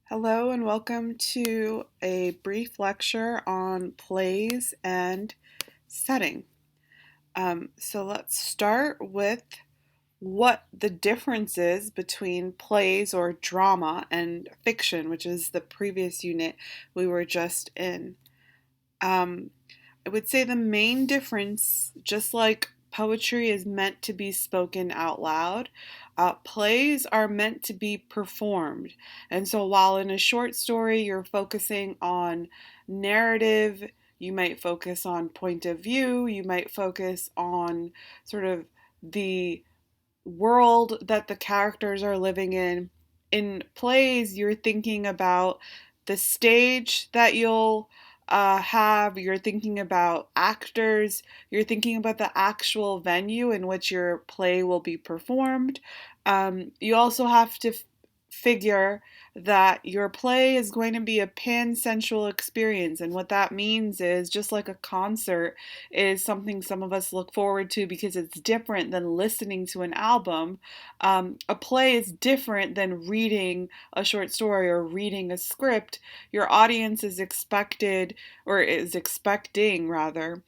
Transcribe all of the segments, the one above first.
Hello and welcome to a brief lecture on plays and setting. So let's start with what the difference is between plays or drama and fiction, which is the previous unit we were just in. Um, I would say the main difference, just like poetry is meant to be spoken out loud, plays are meant to be performed. And so while in a short story you're focusing on narrative, you might focus on point of view, you might focus on sort of the world that the characters are living in. In plays, you're thinking about the stage that you'll have, you're thinking about actors, you're thinking about the actual venue in which your play will be performed. You also have to figure that your play is going to be a pan-sensual experience. And what that means is, just like a concert is something some of us look forward to because it's different than listening to an album, a play is different than reading a short story or reading a script. Your audience is expected, or is expecting rather,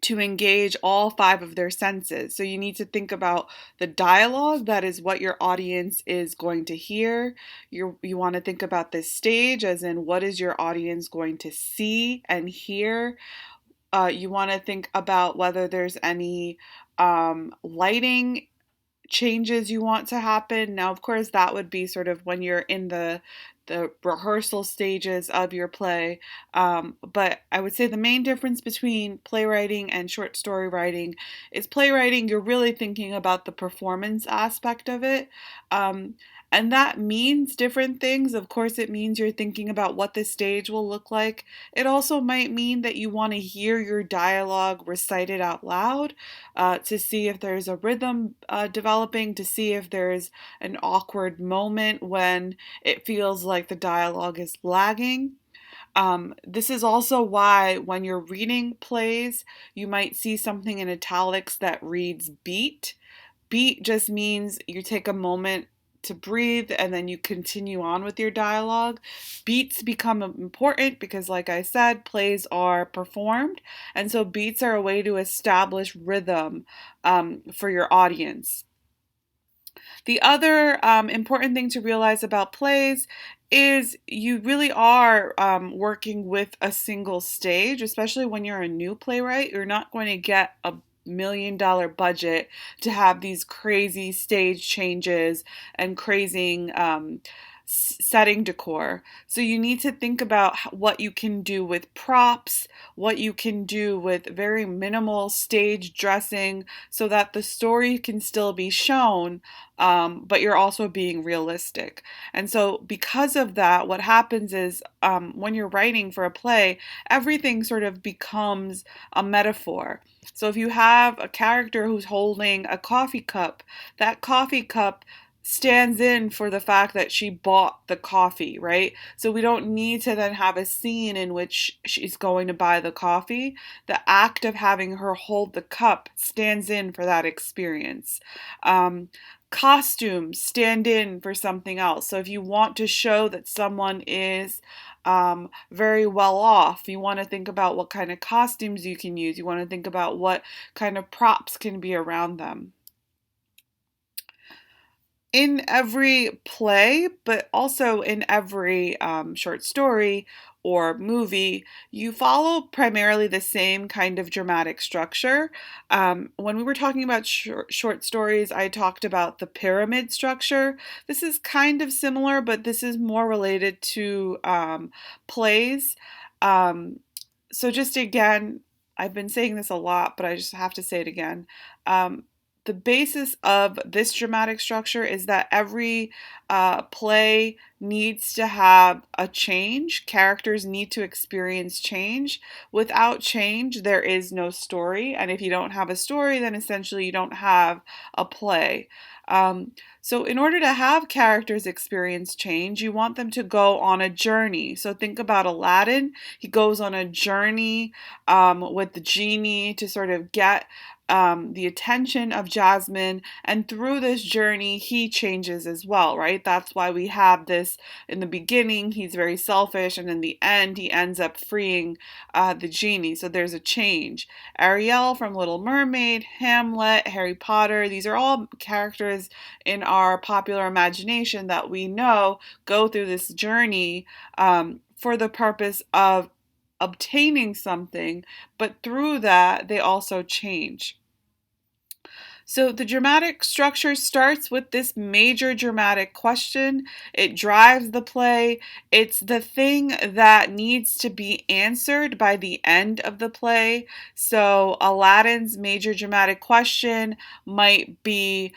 to engage all five of their senses. So you need to think about the dialogue, that is what your audience is going to hear. You want to think about this stage, as in what is your audience going to see and hear. You want to think about whether there's any lighting changes you want to happen. Now, of course, that would be sort of when you're in the rehearsal stages of your play. But I would say the main difference between playwriting and short story writing is playwriting, you're really thinking about the performance aspect of it. And that means different things. Of course, it means you're thinking about what the stage will look like. It also might mean that you want to hear your dialogue recited out loud, to see if there's a rhythm developing, to see if there's an awkward moment when it feels like the dialogue is lagging. This is also why when you're reading plays, you might see something in italics that reads beat. Beat just means you take a moment to breathe and then you continue on with your dialogue. Beats become important because, like I said, plays are performed, and so beats are a way to establish rhythm for your audience. The other important thing to realize about plays is you really are working with a single stage, especially when you're a new playwright. You're not going to get a $1 million budget to have these crazy stage changes and crazy setting decor. So you need to think about what you can do with props, what you can do with very minimal stage dressing so that the story can still be shown, but you're also being realistic. And so, because of that, what happens is when you're writing for a play, everything sort of becomes a metaphor. So, if you have a character who's holding a coffee cup, that coffee cup stands in for the fact that she bought the coffee, right? So we don't need to then have a scene in which she's going to buy the coffee. The act of having her hold the cup stands in for that experience. Um, Costumes stand in for something else. So if you want to show that someone is very well off, you want to think about what kind of costumes you can use. You want to think about what kind of props can be around them. In every play, but also in every short story or movie, you follow primarily the same kind of dramatic structure. When we were talking about short stories, I talked about the pyramid structure. This is kind of similar, but this is more related to plays. Um, so, just again, I've been saying this a lot, but I just have to say it again. Um, the basis of this dramatic structure is that every play needs to have a change. Characters need to experience change. Without change, there is no story. And if you don't have a story, then essentially you don't have a play. Um, so, in order to have characters experience change, you want them to go on a journey. So, think about Aladdin. He goes on a journey with the genie to sort of get the attention of Jasmine, and through this journey, he changes as well, right? That's why we have this protagonist. In the beginning, he's very selfish, and in the end, he ends up freeing the genie. So there's a change. Ariel from Little Mermaid, Hamlet, Harry Potter, these are all characters in our popular imagination that we know go through this journey for the purpose of obtaining something, but through that, they also change. So the dramatic structure starts with this major dramatic question. It drives the play. It's the thing that needs to be answered by the end of the play. So Aladdin's major dramatic question might be,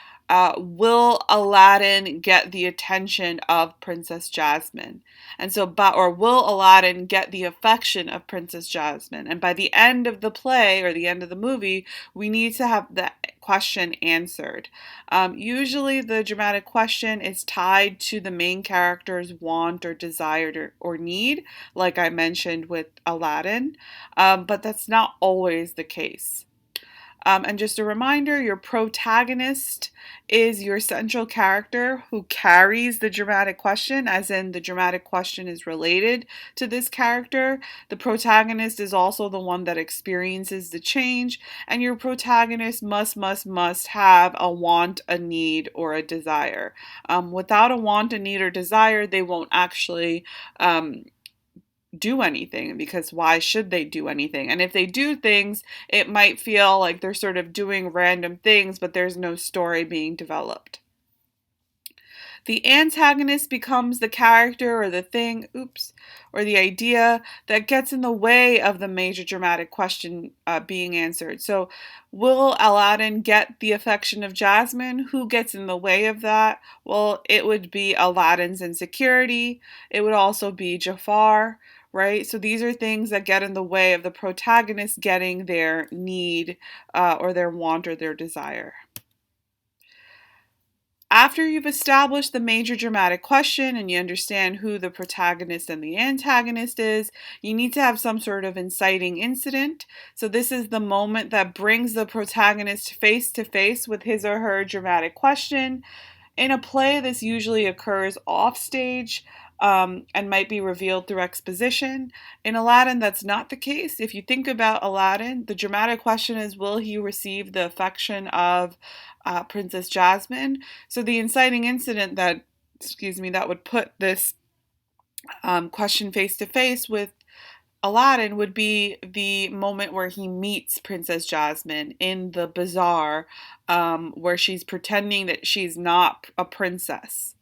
will Aladdin get the attention of Princess Jasmine? And so, or will Aladdin get the affection of Princess Jasmine? And by the end of the play or the end of the movie, we need to have that question answered. Usually, the dramatic question is tied to the main character's want or desire or need, like I mentioned with Aladdin, but that's not always the case. And just a reminder, your protagonist is your central character who carries the dramatic question, as in the dramatic question is related to this character. The protagonist is also the one that experiences the change, and your protagonist must have a want, a need, or a desire. Without a want, a need, or desire, they won't actually do anything, because why should they do anything? And if they do things, it might feel like they're sort of doing random things, but there's no story being developed. The antagonist becomes the character or the thing, or the idea that gets in the way of the major dramatic question being answered. So, will Aladdin get the affection of Jasmine? Who gets in the way of that? Well, it would be Aladdin's insecurity. It would also be Jafar, right? So these are things that get in the way of the protagonist getting their need or their want or their desire. After you've established the major dramatic question and you understand who the protagonist and the antagonist is, you need to have some sort of inciting incident. So this is the moment that brings the protagonist face to face with his or her dramatic question. In a play, this usually occurs off stage and might be revealed through exposition. In Aladdin, that's not the case. If you think about Aladdin, the dramatic question is, will he receive the affection of Princess Jasmine? So the inciting incident that would put this question face to face with Aladdin would be the moment where he meets Princess Jasmine in the bazaar, where she's pretending that she's not a princess.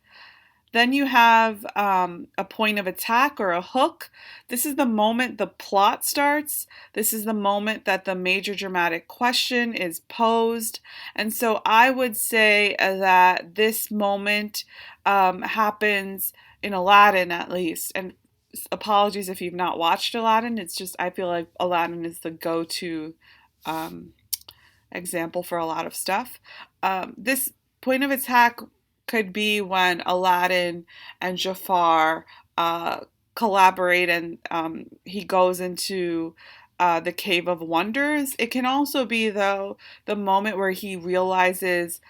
Then you have a point of attack or a hook. This is the moment the plot starts. This is the moment that the major dramatic question is posed. And so I would say that this moment happens in Aladdin, at least. And apologies if you've not watched Aladdin. It's just, I feel like Aladdin is the go-to example for a lot of stuff. This point of attack could be when Aladdin and Jafar collaborate and he goes into the Cave of Wonders. It can also be, though, the moment where he realizes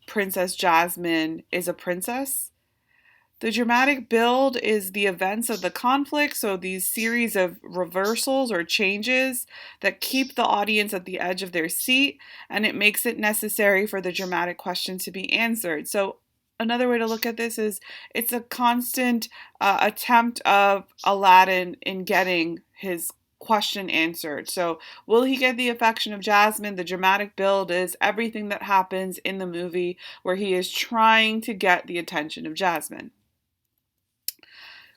Princess Jasmine is a princess. The dramatic build is the events of the conflict, so these series of reversals or changes that keep the audience at the edge of their seat, and it makes it necessary for the dramatic question to be answered. So another way to look at this is it's a constant attempt of Aladdin in getting his question answered. So will he get the affection of Jasmine? The dramatic build is everything that happens in the movie where he is trying to get the attention of Jasmine.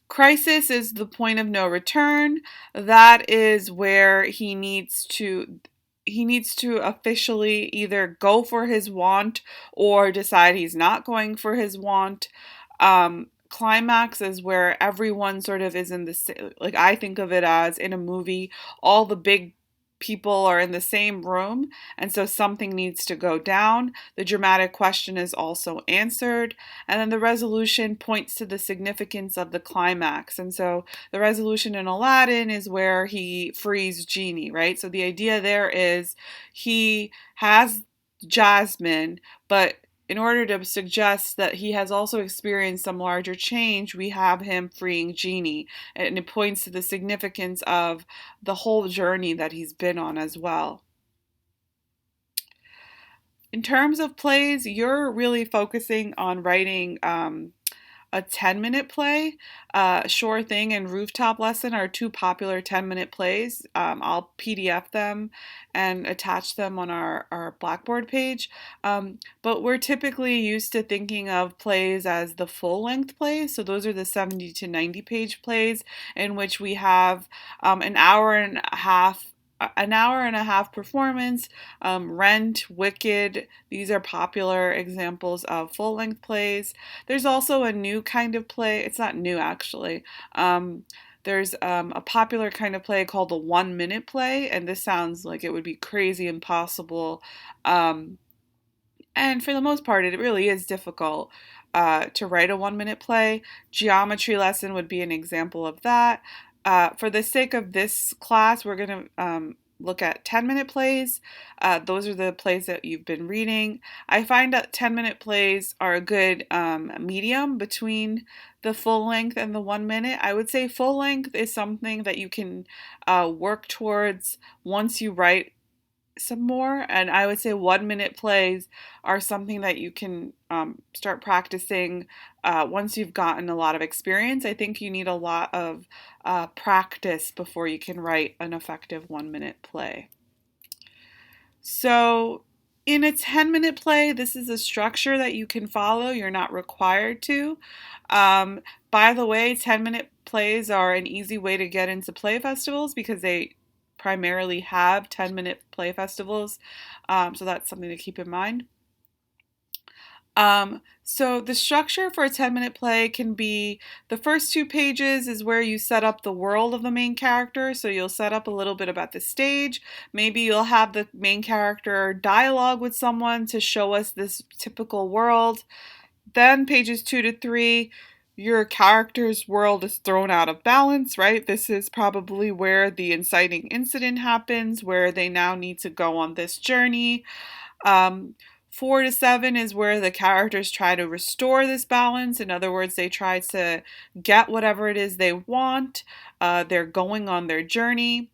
Crisis is the point of no return. That is where he needs to officially either go for his want or decide he's not going for his want. Climax is where everyone sort of is in the, like I think of it as in a movie, all the big people are in the same room, and so something needs to go down. The dramatic question is also answered, and then the resolution points to the significance of the climax. And so the resolution in Aladdin is where he frees Genie, right? So the idea there is he has Jasmine, but in order to suggest that he has also experienced some larger change, we have him freeing Genie, and it points to the significance of the whole journey that he's been on as well. In terms of plays, you're really focusing on writing a 10-minute play. Sure Thing and Rooftop Lesson are two popular 10-minute plays. I'll PDF them and attach them on our Blackboard page. But we're typically used to thinking of plays as the full-length plays. So those are the 70 to 90 page plays in which we have an hour and a half performance. Rent, Wicked, these are popular examples of full-length plays. There's also a new kind of play. It's not new, actually. There's a popular kind of play called the 1-minute play, and this sounds like it would be crazy impossible. And for the most part, it really is difficult to write a 1-minute play. Geometry Lesson would be an example of that. For the sake of this class, we're going to look at 10-minute plays. Those are the plays that you've been reading. I find that 10-minute plays are a good medium between the full length and the 1 minute. I would say full length is something that you can work towards once you write some more, and I would say 1-minute plays are something that you can start practicing once you've gotten a lot of experience. I think you need a lot of practice before you can write an effective 1-minute play. So in a 10-minute play, this is a structure that you can follow. You're not required to. By the way, 10-minute plays are an easy way to get into play festivals because they primarily have 10-minute play festivals, so that's something to keep in mind. So the structure for a 10-minute play can be the first 2 pages is where you set up the world of the main character, so you'll set up a little bit about the stage. Maybe you'll have the main character dialogue with someone to show us this typical world. Then pages 2 to 3, your character's world is thrown out of balance, right? This is probably where the inciting incident happens, where they now need to go on this journey. 4 to 7 is where the characters try to restore this balance. In other words, they try to get whatever it is they want. They're going on their journey.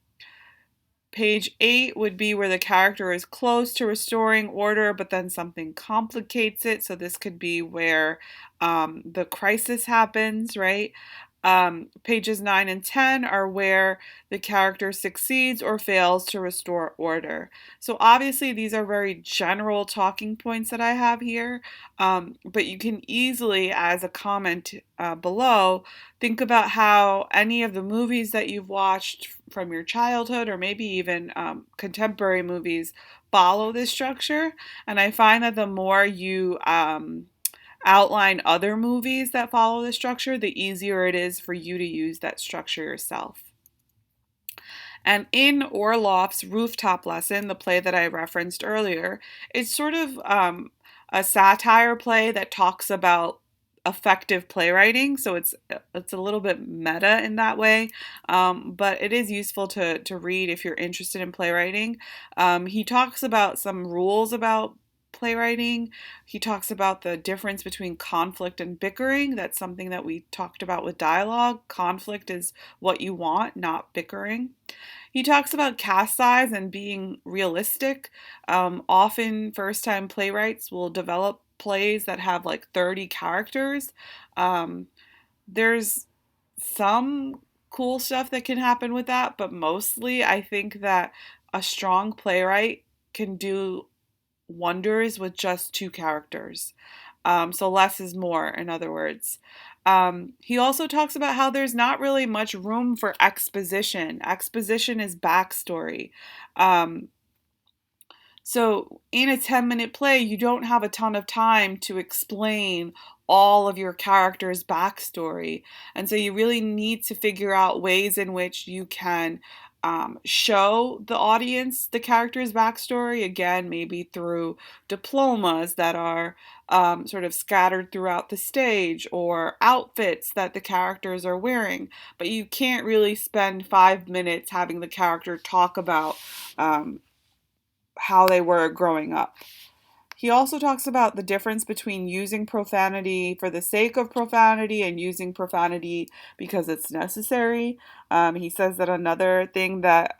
Page 8 would be where the character is close to restoring order, but then something complicates it. So this could be where the crisis happens, right? Pages 9 and 10 are where the character succeeds or fails to restore order. So obviously these are very general talking points that I have here, but you can easily, as a comment below, think about how any of the movies that you've watched from your childhood or maybe even contemporary movies follow this structure. And I find that the more you outline other movies that follow this structure, the easier it is for you to use that structure yourself. And in Orloff's Rooftop Lesson, the play that I referenced earlier, it's sort of a satire play that talks about effective playwriting. So it's a little bit meta in that way, but it is useful to read if you're interested in playwriting. He talks about some rules about playwriting. He talks about the difference between conflict and bickering. That's something that we talked about with dialogue. Conflict is what you want, not bickering. He talks about cast size and being realistic. Often first-time playwrights will develop plays that have like 30 characters. There's some cool stuff that can happen with that, but mostly I think that a strong playwright can do wonders with just 2 characters. So less is more, in other words. He also talks about how there's not really much room for exposition. Exposition is backstory. So in a 10-minute play, you don't have a ton of time to explain all of your character's backstory. And so you really need to figure out ways in which you can show the audience the character's backstory, again, maybe through diplomas that are sort of scattered throughout the stage or outfits that the characters are wearing. But you can't really spend 5 minutes having the character talk about how they were growing up. He also talks about the difference between using profanity for the sake of profanity and using profanity because it's necessary. He says that another thing that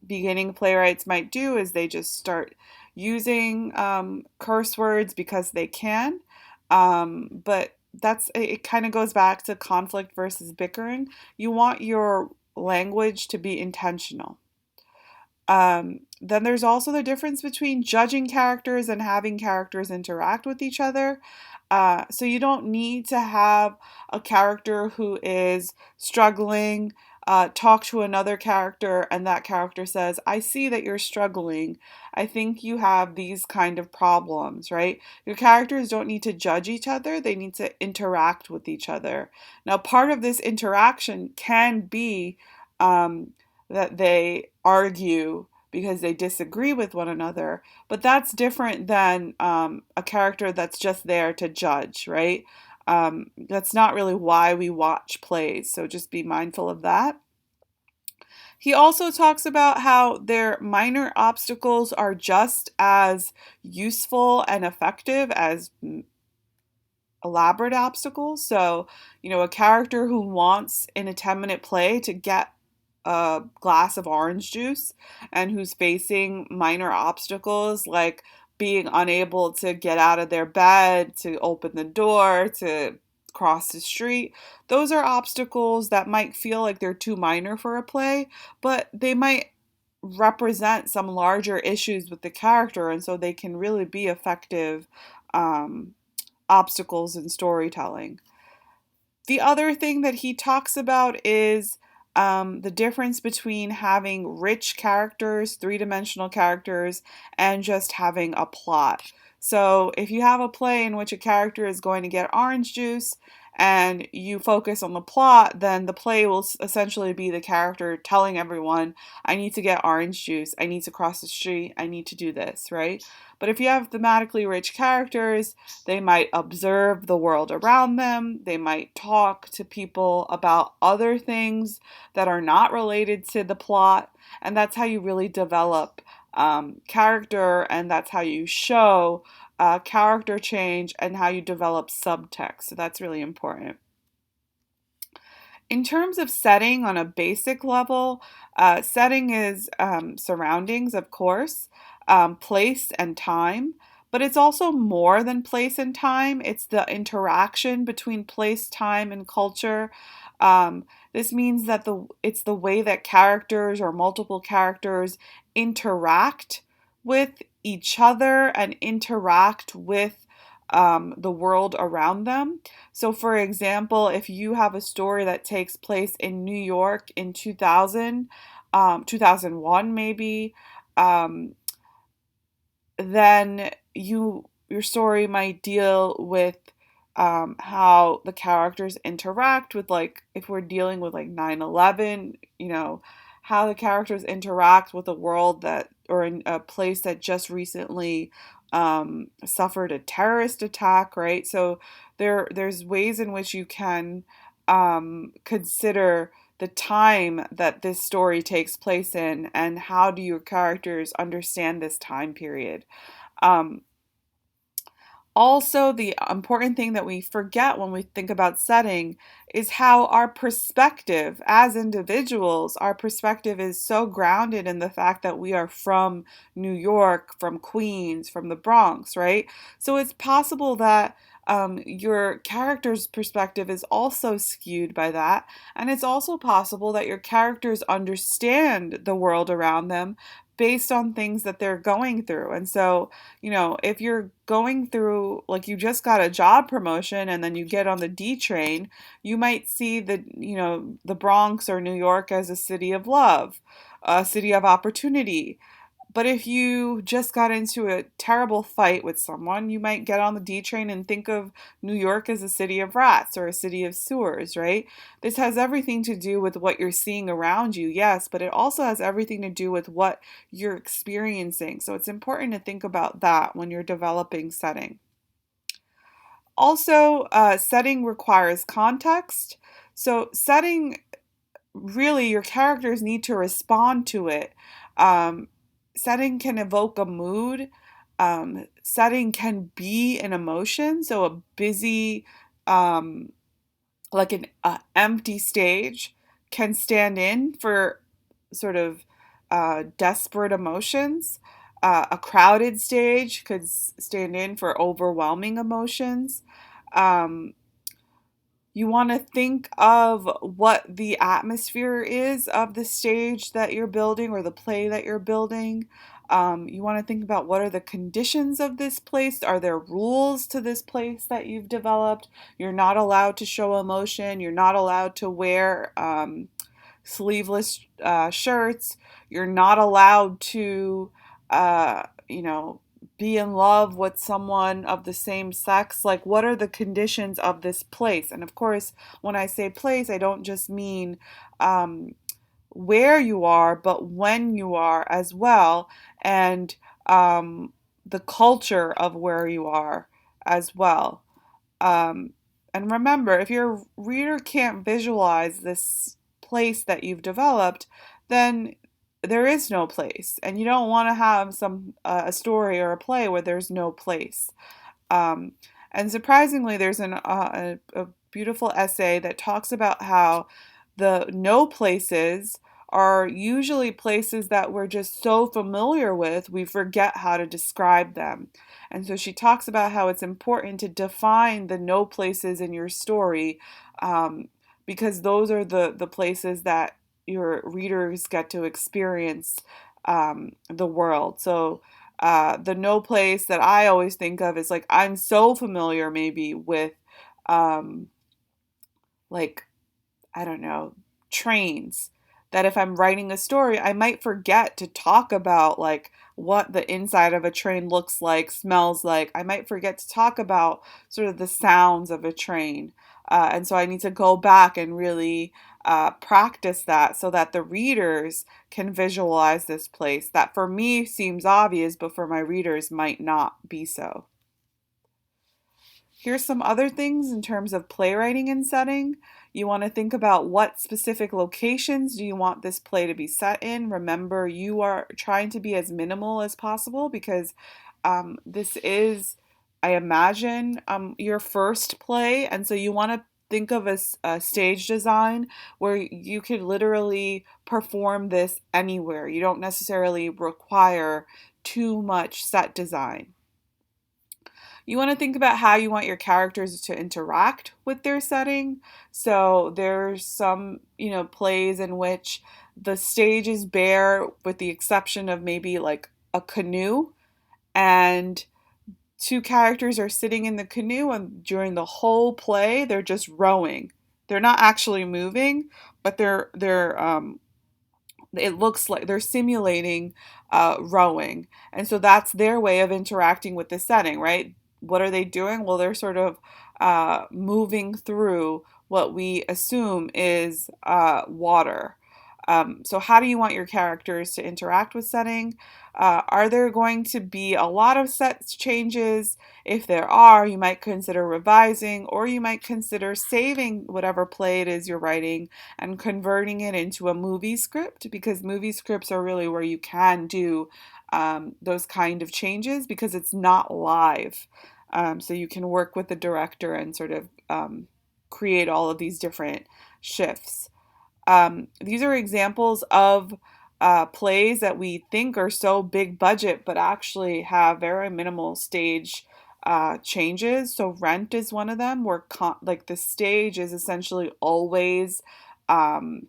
beginning playwrights might do is they just start using curse words because they can. But it kind of goes back to conflict versus bickering. You want your language to be intentional. Then there's also the difference between judging characters and having characters interact with each other. So you don't need to have a character who is struggling talk to another character and that character says, I see that you're struggling. I think you have these kind of problems, right? Your characters don't need to judge each other, they need to interact with each other. Now, part of this interaction can be um, that they argue because they disagree with one another, but that's different than a character that's just there to judge, right? That's not really why we watch plays, so just be mindful of that. He also talks about how their minor obstacles are just as useful and effective as elaborate obstacles. So, a character who wants in a 10-minute play to get a glass of orange juice and who's facing minor obstacles like being unable to get out of their bed, to open the door, to cross the street. Those are obstacles that might feel like they're too minor for a play, but they might represent some larger issues with the character, and so they can really be effective um, obstacles in storytelling. The other thing that he talks about is the difference between having rich characters, three-dimensional characters, and just having a plot. So if you have a play in which a character is going to get orange juice and you focus on the plot, then the play will essentially be the character telling everyone, I need to get orange juice, I need to cross the street, I need to do this, right? But if you have thematically rich characters, they might observe the world around them. They might talk to people about other things that are not related to the plot. And that's how you really develop character, and that's how you show character change and how you develop subtext. So that's really important. In terms of setting on a basic level, setting is surroundings, of course, place and time, but it's also more than place and time. It's the interaction between place, time, and culture. This means that it's the way that characters or multiple characters interact with each other and interact with the world around them. So, for example, if you have a story that takes place in New York in 2001 maybe, um, then your story might deal with how the characters interact with, like, if we're dealing with like 9/11, how the characters interact with a world that, or in a place that just recently suffered a terrorist attack, right? So there's ways in which you can consider the time that this story takes place in and how do your characters understand this time period. Um, Also, the important thing that we forget when we think about setting is how our perspective as individuals, our perspective is so grounded in the fact that we are from New York, from Queens, from the Bronx, right? So it's possible that your character's perspective is also skewed by that. And it's also possible that your characters understand the world around them based on things that they're going through. And so, if you're going through, like, you just got a job promotion and then you get on the D train, you might see the Bronx or New York as a city of love, a city of opportunity. But if you just got into a terrible fight with someone, you might get on the D train and think of New York as a city of rats or a city of sewers, right? This has everything to do with what you're seeing around you, yes, but it also has everything to do with what you're experiencing. So it's important to think about that when you're developing setting. Also, setting requires context. So, setting, really, your characters need to respond to it. Um, Setting can evoke a mood. setting can be an emotion. So a busy, um, like an empty stage can stand in for sort of desperate emotions. A crowded stage could stand in for overwhelming emotions. Um, you want to think of what the atmosphere is of the stage that you're building or the play that you're building. You want to think about what are the conditions of this place? Are there rules to this place that you've developed? You're not allowed to show emotion. You're not allowed to wear sleeveless shirts. You're not allowed to, you know, be in love with someone of the same sex. Like, what are the conditions of this place? And of course, when I say place, I don't just mean um, where you are, but when you are as well, and um, the culture of where you are as well. Um, and remember, if your reader can't visualize this place that you've developed, then there is no place, and you don't want to have a story or a play where there's no place. Um, and surprisingly, there's a beautiful essay that talks about how the no places are usually places that we're just so familiar with, we forget how to describe them. And so she talks about how it's important to define the no places in your story, um, because those are the places that your readers get to experience the world. So the no place that I always think of is like I'm so familiar maybe with um, like I don't know, trains, that if I'm writing a story, I might forget to talk about like what the inside of a train looks like, smells like. I might forget to talk about sort of the sounds of a train. And so I need to go back and really practice that so that the readers can visualize this place that for me seems obvious, but for my readers might not be so. Here's some other things in terms of playwriting and setting. You want to think about what specific locations do you want this play to be set in. Remember, you are trying to be as minimal as possible because this is, I imagine, your first play. And so you want to think of a stage design where you could literally perform this anywhere. You don't necessarily require too much set design. You want to think about how you want your characters to interact with their setting. So there's some, plays in which the stage is bare with the exception of maybe like a canoe, and two characters are sitting in the canoe, and during the whole play they're just rowing. They're not actually moving, but they're it looks like they're simulating rowing. And so that's their way of interacting with the setting, right? What are they doing? Well, they're sort of moving through what we assume is water. So, how do you want your characters to interact with setting? Are there going to be a lot of set changes? If there are, you might consider revising, or you might consider saving whatever play it is you're writing and converting it into a movie script, because movie scripts are really where you can do those kind of changes because it's not live. So you can work with the director and sort of create all of these different shifts. These are examples of plays that we think are so big budget, but actually have very minimal stage changes. So Rent is one of them, where like the stage is essentially always um,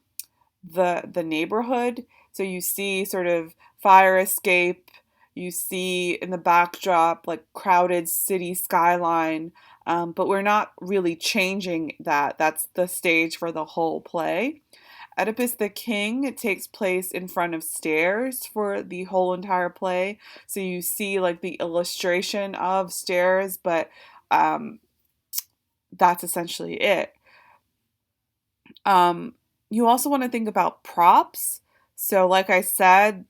the neighborhood. So you see sort of fire escape. You see in the backdrop like crowded city skyline, but we're not really changing that. That's the stage for the whole play. Oedipus the King, it takes place in front of stairs for the whole entire play. So you see like the illustration of stairs, but um, that's essentially it. Um, you also want to think about props. So, like I said,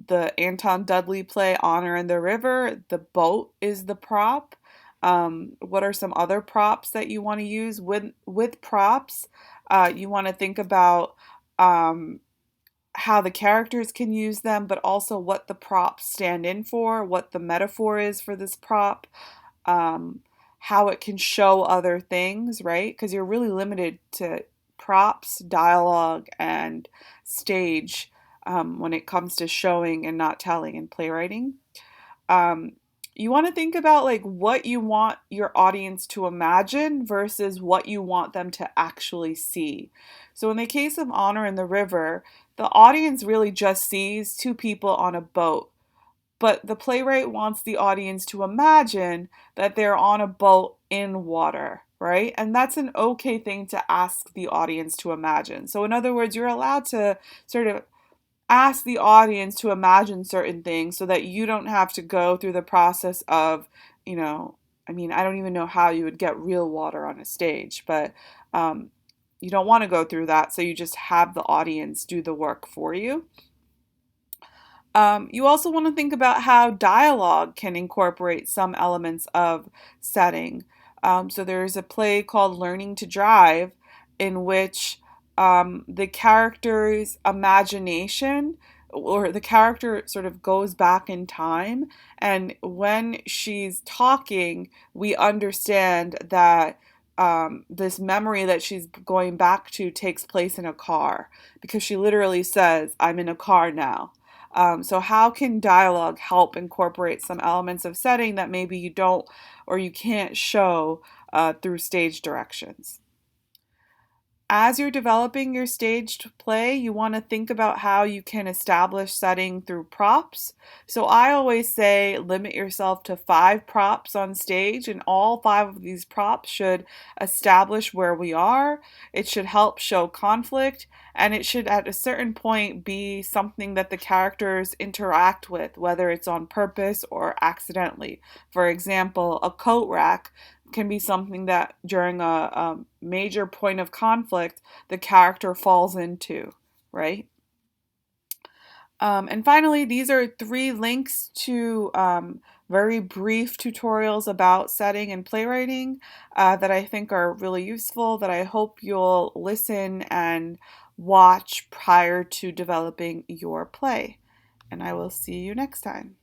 the Anton Dudley play Honor in the River, the boat is the prop. What are some other props that you want to use with props? You want to think about um, how the characters can use them, but also what the props stand in for, what the metaphor is for this prop, um, how it can show other things, right? Because you're really limited to props, dialogue, and stage when it comes to showing and not telling in playwriting. Um, you want to think about like what you want your audience to imagine versus what you want them to actually see. So in the case of Honor in the River, the audience really just sees two people on a boat, but the playwright wants the audience to imagine that they're on a boat in water, right? And that's an okay thing to ask the audience to imagine. So in other words, you're allowed to sort of ask the audience to imagine certain things so that you don't have to go through the process of, you know, I mean, I don't even know how you would get real water on a stage, but you don't want to go through that. So you just have the audience do the work for you. You also want to think about how dialogue can incorporate some elements of setting. So there's a play called Learning to Drive in which the character's imagination or the character sort of goes back in time. And when she's talking, we understand that this memory that she's going back to takes place in a car because she literally says, I'm in a car now. So how can dialogue help incorporate some elements of setting that maybe you don't or you can't show through stage directions? As you're developing your staged play, you want to think about how you can establish setting through props. So I always say limit yourself to 5 props on stage, and all 5 of these props should establish where we are. It should help show conflict, and it should at a certain point be something that the characters interact with, whether it's on purpose or accidentally. For example, a coat rack can be something that during a major point of conflict the character falls into, right? And finally, these are 3 links to very brief tutorials about setting and playwriting that I think are really useful, that I hope you'll listen and watch prior to developing your play. And I will see you next time.